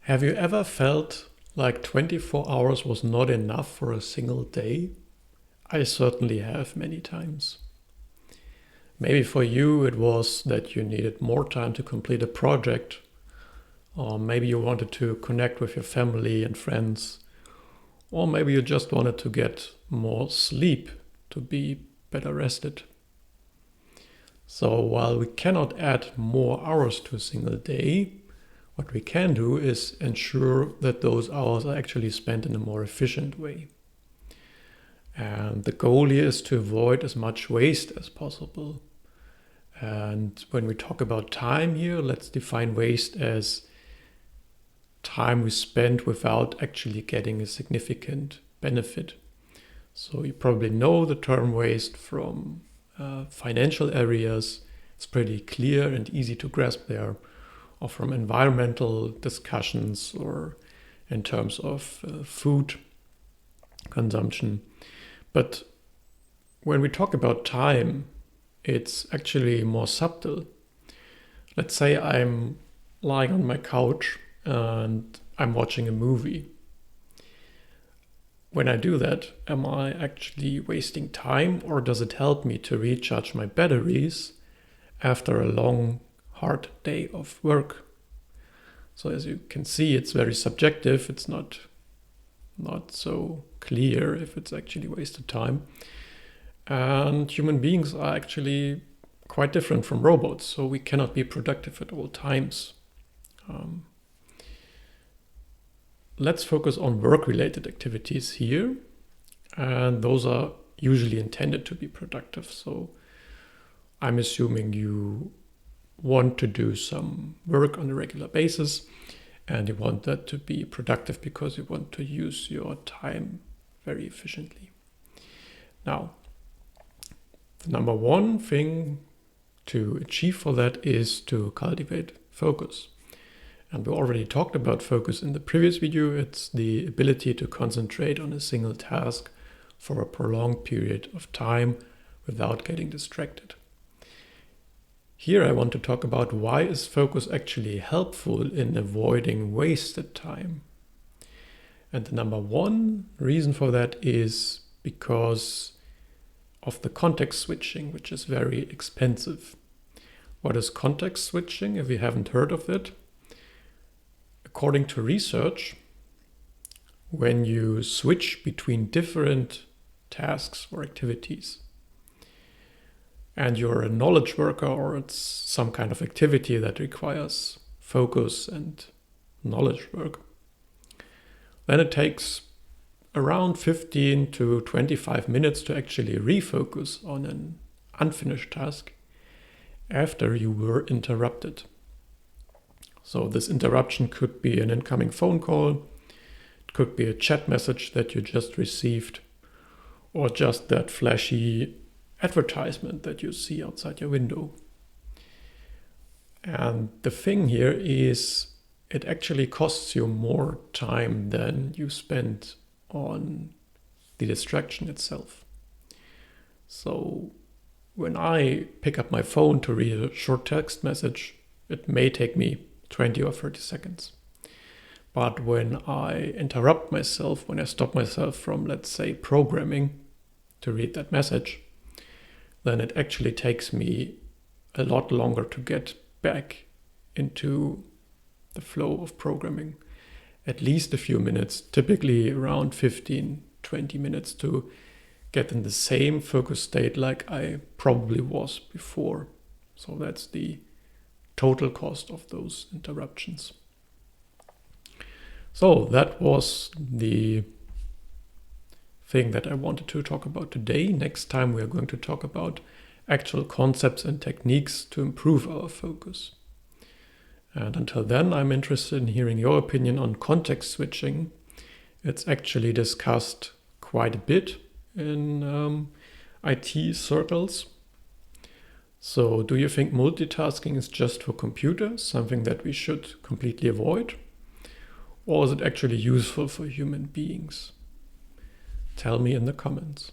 Have you ever felt like 24 hours was not enough for a single day? I certainly have many times. Maybe for you it was that you needed more time to complete a project, or maybe you wanted to connect with your family and friends, or maybe you just wanted to get more sleep to be better rested. So while we cannot add more hours to a single day, what we can do is ensure that those hours are actually spent in a more efficient way. And the goal here is to avoid as much waste as possible. And when we talk about time here, let's define waste as time we spend without actually getting a significant benefit. So you probably know the term waste from financial areas. It's pretty clear and easy to grasp there, or from environmental discussions, or in terms of food consumption. But when we talk about time, it's actually more subtle. Let's say I'm lying on my couch and I'm watching a movie. When I do that, am I actually wasting time, or does it help me to recharge my batteries after a long, hard day of work? So as you can see, it's very subjective. It's not so clear if it's actually wasted time. And human beings are actually quite different from robots, so we cannot be productive at all times. Let's focus on work-related activities here, and those are usually intended to be productive. So I'm assuming you want to do some work on a regular basis, and you want that to be productive because you want to use your time very efficiently. Now, the number one thing to achieve for that is to cultivate focus. And we already talked about focus in the previous video. It's the ability to concentrate on a single task for a prolonged period of time without getting distracted. Here I want to talk about why is focus actually helpful in avoiding wasted time. And the number one reason for that is because of the context switching, which is very expensive. What is context switching, if you haven't heard of it? According to research, when you switch between different tasks or activities, and you're a knowledge worker, or it's some kind of activity that requires focus and knowledge work, then it takes around 15 to 25 minutes to actually refocus on an unfinished task after you were interrupted. So this interruption could be an incoming phone call, it could be a chat message that you just received, or just that flashy advertisement that you see outside your window. And the thing here is it actually costs you more time than you spend on the distraction itself. So when I pick up my phone to read a short text message, it may take me 20 or 30 seconds. But when I interrupt myself, when I stop myself from, let's say, programming to read that message, then it actually takes me a lot longer to get back into the flow of programming. At least a few minutes, typically around 15, 20 minutes to get in the same focus state like I probably was before. So that's the total cost of those interruptions. So that was the thing that I wanted to talk about today. Next time we are going to talk about actual concepts and techniques to improve our focus. And until then, I'm interested in hearing your opinion on context switching. It's actually discussed quite a bit in IT circles. So do you think multitasking is just for computers, something that we should completely avoid? Or is it actually useful for human beings? Tell me in the comments.